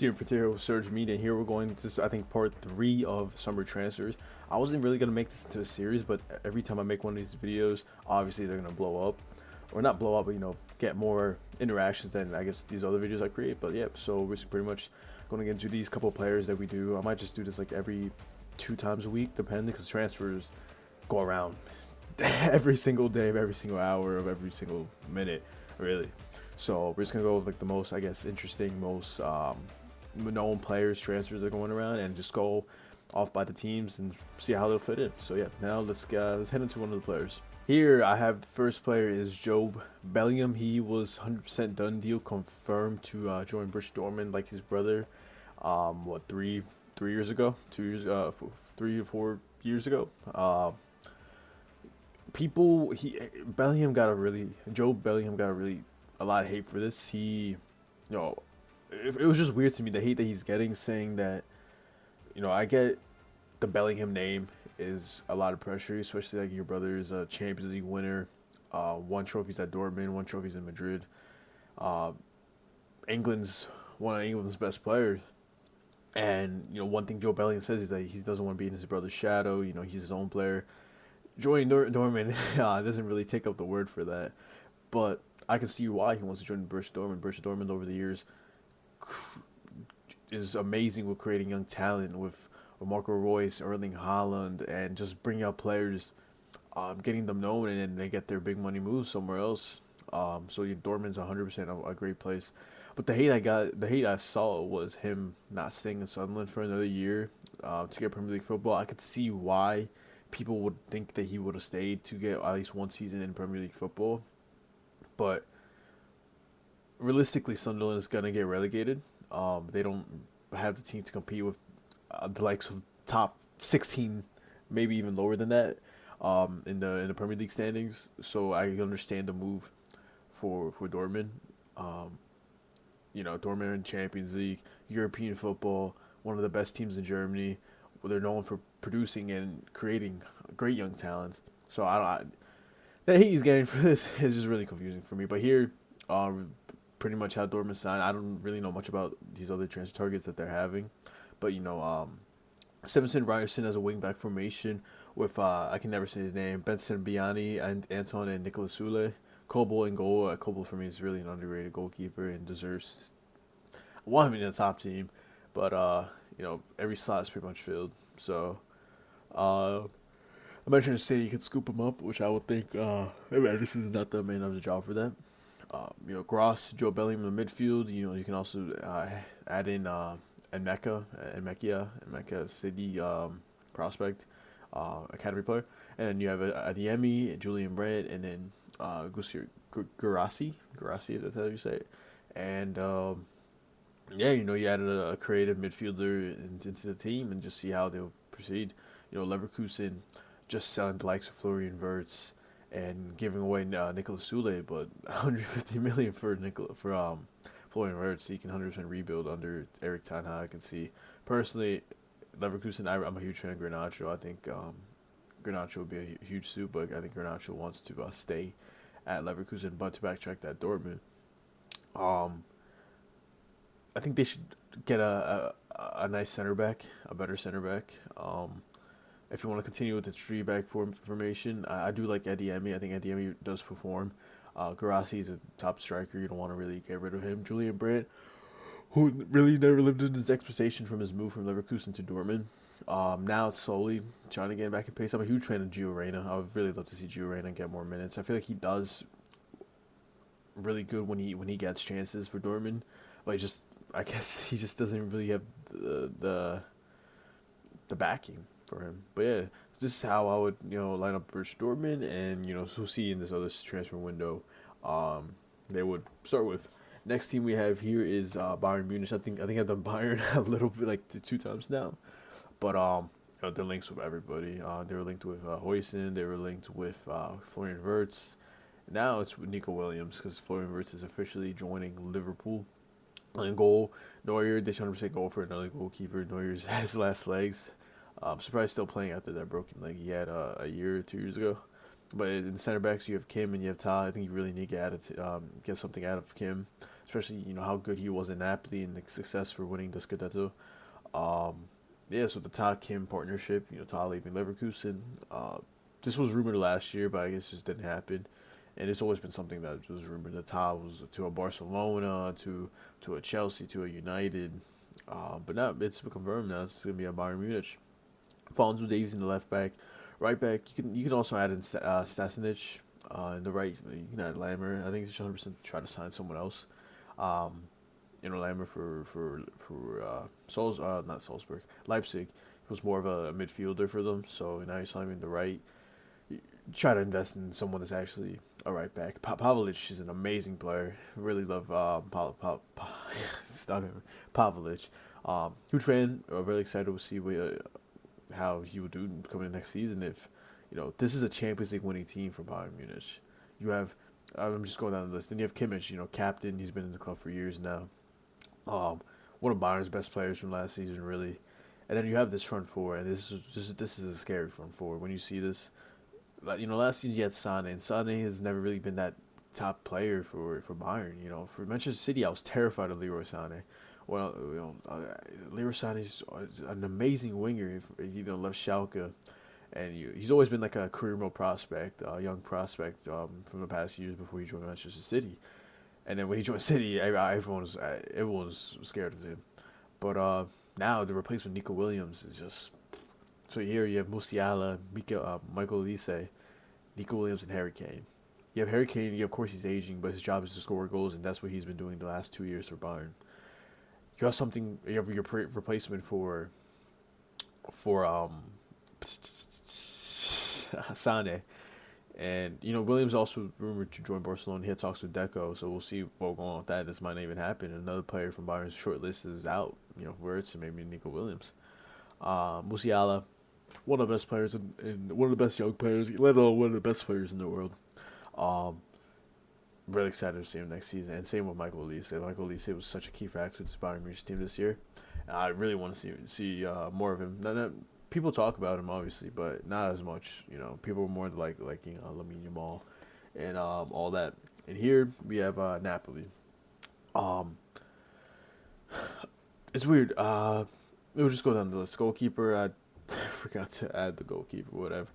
Steven Patero, Surge Media. Here we're going to, I think, part 3 of summer transfers. I wasn't really going to make this into a series, but every time I make one of these videos, obviously they're going to blow up. Or not blow up, but, get more interactions than, I guess, these other videos I create. But, yeah, so we're pretty much going to get into these couple of players that we do. I might just do this, like, every 2 times a week, depending, because transfers go around every single day of every single hour of every single minute, really. So we're just gonna go with like the most, I guess, interesting, most known players, transfers that are going around, and just go off by the teams and see how they'll fit in. So yeah, now let's head into one of the players. Here I have the first player is Job Bellingham. He was 100% done deal, confirmed to join Borussia Dortmund like his brother. What, 3 years ago, 2 years, 3 or 4 years ago. Bellingham got Job Bellingham got a lot of hate for this. It was just weird to me, the hate that he's getting, saying that, I get the Bellingham name is a lot of pressure, especially like your brother is a Champions League winner, won trophies at Dortmund, won trophies in Madrid. England's one of England's best players, and one thing Joe Bellingham says is that he doesn't want to be in his brother's shadow. He's his own player. Joining Dortmund doesn't really take up the word for that, but I can see why he wants to join Borussia Dortmund. Borussia Dortmund over the years is amazing with creating young talent with Marco Reus, Erling Haaland, and just bringing out players, getting them known, and then they get their big money moves somewhere else. So yeah, Dortmund's 100% a great place. But the hate I saw was him not staying in Sunderland for another year to get Premier League football. I could see why people would think that he would have stayed to get at least one season in Premier League football. But realistically, Sunderland is going to get relegated. They don't have the team to compete with the likes of top 16, maybe even lower than that, in the Premier League standings. So I understand the move for Dortmund. Dortmund in Champions League, European football, one of the best teams in Germany. They're known for producing and creating great young talents. So the hate he's getting for this is just really confusing for me. But here, pretty much how Dortmund signed. I don't really know much about these other transfer targets that they're having, but Stevenson Ryerson as a wingback formation with I can never say his name, Benson Biani and Anton and Nicolas Sule. Kobo in goal. Kobo for me is really an underrated goalkeeper and deserves want him in the top team, but every slot is pretty much filled. So I mentioned City could scoop him up, which I would think maybe Anderson is not the man of the job for that. Gross, Joe Bellingham in the midfield. You can also add in Emeka City prospect, academy player, and then you have Adiemi, Julian Brandt, and then Garassi, if that's how you say it, and you added a creative midfielder into the team and just see how they'll proceed. Leverkusen just selling the likes of Florian Wirtz and giving away Nicolas Sule, but 150 million for Florian Wirtz. He can 100% rebuild under Eric Ten Hag. I can see personally, Leverkusen. I'm a huge fan of Garnacho. I think Garnacho would be a huge suit, but I think Garnacho wants to stay at Leverkusen. But to backtrack that Dortmund, I think they should get a nice center back, a better center back. If you want to continue with the three back formation, I do like Adiemi. I think Adiemi does perform. Garassi is a top striker. You don't want to really get rid of him. Julian Brandt, who really never lived up to his expectations from his move from Leverkusen to Dortmund. Now it's slowly trying to get back in pace. I'm a huge fan of Gio Reyna. I would really love to see Gio Reyna get more minutes. I feel like he does really good when he gets chances for Dortmund, but I guess he just doesn't really have the backing for him. But yeah, this is how I would line up Borussia Dortmund, and so see in this other transfer window, they would start with. Next team we have here is Bayern Munich. I think I've done Bayern a little bit, like 2 times now, but they're linked with everybody. They were linked with Huijsen. They were linked with Florian Wirtz. Now it's with Nico Williams because Florian Wirtz is officially joining Liverpool. In goal, Neuer, they should 100% go for another goalkeeper. Neuer's his last legs. Surprised still playing after that broken leg he had a year or 2 years ago. But in the center backs, you have Kim and you have Ta. I think you really need to get something out of Kim, especially how good he was in Napoli and the success for winning the Scudetto. Um, yeah, so the Ta Kim partnership, Ta leaving Leverkusen. This was rumored last year, but I guess it just didn't happen. And it's always been something that was rumored. The Ta was to a Barcelona, to a Chelsea, to a United. But now it's been confirmed now. It's gonna be a Bayern Munich. Fonzo Davies in the left back, right back. You can also add in Stasinic in the right. You can add Lammer. I think it's 100% try to sign someone else. Um, Lammer for not Salzburg, Leipzig. He was more of a midfielder for them. So now he's signing the right. You try to invest in someone that's actually a right back. Pavlic is an amazing player. Really love stunning Pavlic. Huge fan. Really excited to see how he would do coming next season. If this is a Champions League winning team for Bayern Munich. You have I'm just going down the list. Then you have Kimmich, captain. He's been in the club for years now. One of Bayern's best players from last season, really. And then you have this front four, and this is a scary front four. When you see this, like last season you had Sane, and Sane has never really been that top player for Bayern. For Manchester City, I was terrified of Leroy Sane. Well, Leroy Sane is an amazing winger. Left Schalke, and he's always been like a career mode prospect, a young prospect from the past years before he joined Manchester City. And then when he joined City, everyone was scared of him. But now the replacement Nico Williams is just so here you have Musiala, Michael Olise, Nico Williams, and Harry Kane. You have Harry Kane. Of course, he's aging, but his job is to score goals, and that's what he's been doing the last 2 years for Bayern. You have something. You have your replacement for Sane. And Williams also rumored to join Barcelona. He had talks with Deco, so we'll see what going on with that. This might not even happen. Another player from Bayern's short list is out. For it's maybe Nico Williams. Musiala, one of the best players and one of the best young players, let alone one of the best players in the world. Um, Really excited to see him next season. And same with Michael Olise. Michael Olise was such a key factor to this Bayern Munich team this year. And I really want to see more of him. People talk about him obviously, but not as much. People were more liking Lamine Yamal and all that. And here we have Napoli. Um, it's weird. We'll just go down the list. Goalkeeper. I forgot to add the goalkeeper. Whatever.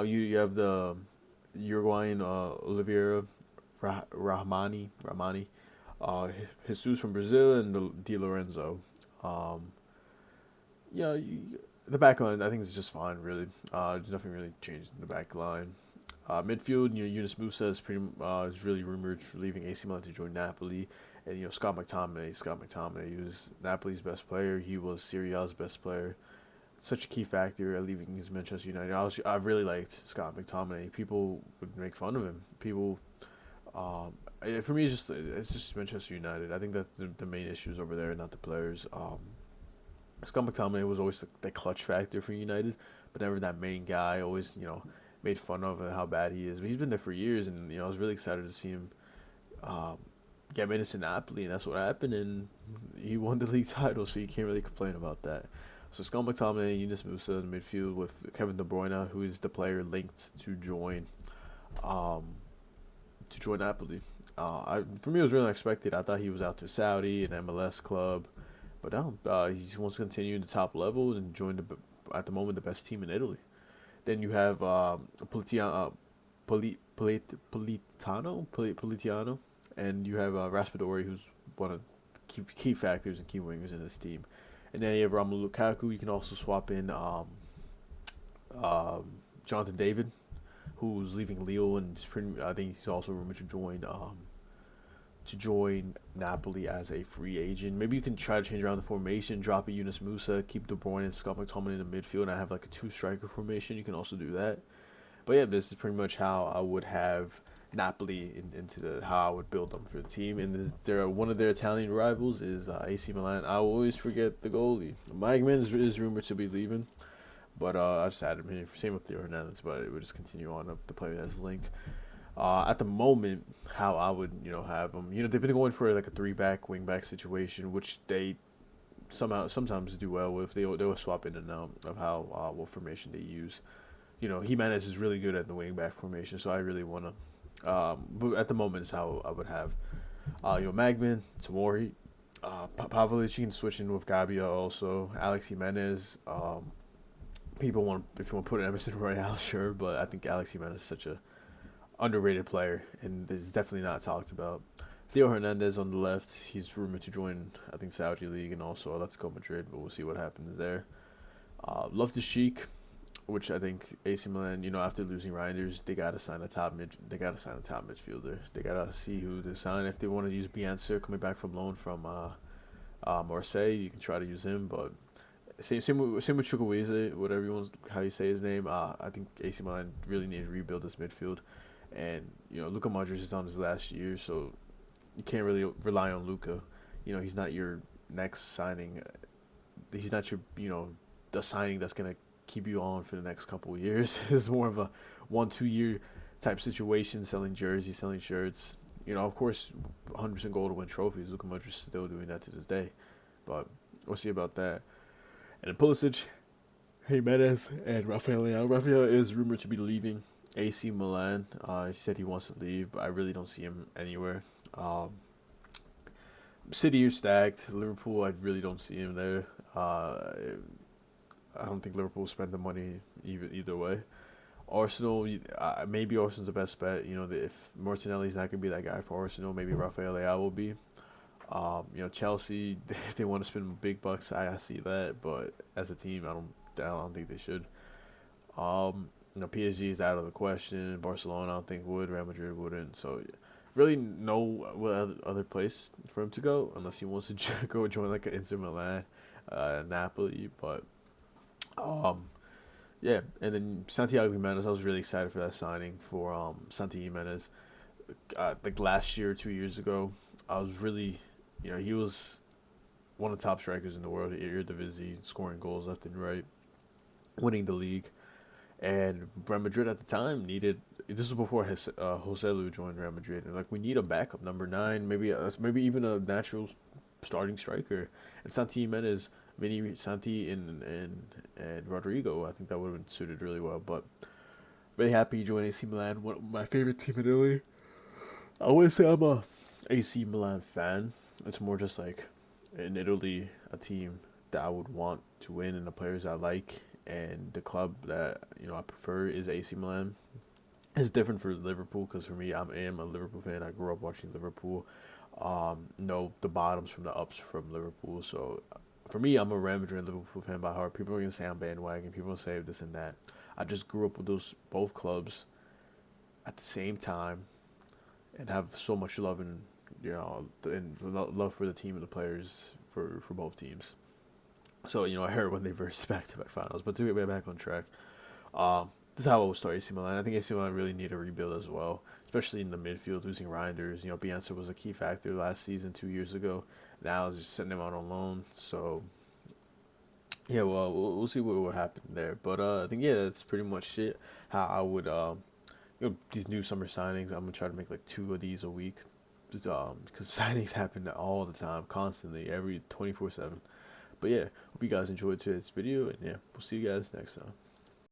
You have the Uruguayan Oliveira Rahmani, Jesus from Brazil, and Di Lorenzo. Um, the back line, I think, is just fine, really. There's nothing really changed in the back line. Midfield, Yunus Musa is really rumored for leaving AC Milan to join Napoli. And, Scott McTominay, he was Napoli's best player. He was Serie A's best player. Such a key factor at leaving his Manchester United. I really liked Scott McTominay. People would make fun of him. For me, it's just Manchester United. I think that the main issues over there, not the players. Scott McTominay was always the clutch factor for United, but never that main guy. Always, made fun of how bad he is. But he's been there for years, and I was really excited to see him get minutes in Napoli, and that's what happened. And he won the league title, so you can't really complain about that. So Scott McTominay, Yunus Musa in the midfield with Kevin De Bruyne, who is the player linked to join Napoli. For me, it was really unexpected. I thought he was out to Saudi, an MLS club, but no, he wants to continue in the top level and join at the moment the best team in Italy. Then you have Politano, and you have Raspadori, who's one of the key factors and key wingers in this team. And then you have Romelu Lukaku. You can also swap in Jonathan David, who's leaving Lille, and I think he's also rumored to join Napoli as a free agent. Maybe you can try to change around the formation, drop a Yunus Musa, keep De Bruyne and Scott McTominay in the midfield, and I have like a two-striker formation. You can also do that. But yeah, this is pretty much how I would have Napoli how I would build them for the team. And one of their Italian rivals is AC Milan. I always forget the goalie. Mike is rumored to be leaving. But I just added him here. Same with Theo Hernandez, but it would just continue on of the player that's linked. At the moment, how I would have them. They've been going for like a 3-back, wing-back situation, which they sometimes do well with. They will swap in and out of how what formation they use. Jimenez is really good at the wing-back formation, so I really want to. But at the moment, is how I would have Magman, Tamori, Pavlich, you can switch in with Gabia also. Alex Jimenez. People want if you want to put in Emerson Royale, sure, but I think Alex Jimenez is such a underrated player and is definitely not talked about. Theo Hernandez on the left. He's rumored to join, I think, Saudi League and also Let's Go Madrid, but we'll see what happens there. Love the Sheik, which I think AC Milan, after losing Reinders, they gotta sign a top mid. They gotta sign a top midfielder. They gotta see who they sign. If they want to use Bianca coming back from loan from Marseille, you can try to use him. But same with Chukwueze, whatever you want, how you say his name. I think AC Milan really need to rebuild this midfield, and Luka Modric is on his last year, so you can't really rely on Luka. He's not your next signing. He's not your the signing that's gonna keep you on for the next couple of years. It's more of a 1-2 year type situation, selling jerseys, selling shirts. Of course, 100% goal to win trophies. Luka Modric is still doing that to this day, but we'll see about that. And then Pulisic, Jimenez, and Rafael Leão. Rafael is rumored to be leaving AC Milan. He said he wants to leave, but I really don't see him anywhere. City are stacked. Liverpool, I really don't see him there. I don't think Liverpool will spend the money either way. Arsenal, maybe Arsenal's the best bet. If Martinelli's not gonna be that guy for Arsenal, maybe Rafael Leão will be. Chelsea, if they want to spend big bucks, I see that, but as a team, I don't think they should. PSG is out of the question. Barcelona, I don't think would. Real Madrid wouldn't. So, really, no other place for him to go unless he wants to go join like an Inter Milan, Napoli. But, yeah. And then Santiago Jimenez, I was really excited for that signing for Santi Jimenez. Like last year, 2 years ago, I was really, he was one of the top strikers in the world, Eredivisie, scoring goals left and right, winning the league. And Real Madrid at the time needed. This was before Joselu joined Real Madrid, and we need a backup number 9, maybe even a natural starting striker. And Santi Jimenez, Santi, and Rodrigo, I think that would have been suited really well. But really happy he joined AC Milan, one of my favorite team in Italy. I wouldn't say I'm a AC Milan fan. It's more just like in Italy, a team that I would want to win and the players I like. And the club that I prefer is AC Milan. It's different for Liverpool because for me, I am a Liverpool fan. I grew up watching Liverpool. Know the bottoms from the ups from Liverpool. So for me, I'm a Real Madrid and Liverpool fan by heart. People are gonna say I'm bandwagon. People are gonna say this and that. I just grew up with those both clubs at the same time, and have so much love and love for the team and the players for both teams. So, I heard when they versed back-to-back finals. But to get back on track, this is how I will start AC Milan. I think AC Milan really need a rebuild as well, especially in the midfield, losing Reinders. Bianca was a key factor last season, 2 years ago. Now it's just sending him out on loan. So, yeah, well, we'll see what will happen there. But I think, that's pretty much it. How I would, these new summer signings, I'm going to try to make 2 of these a week. Because signings happen all the time, constantly, every 24/7. But yeah, hope you guys enjoyed today's video, and yeah, we'll see you guys next time.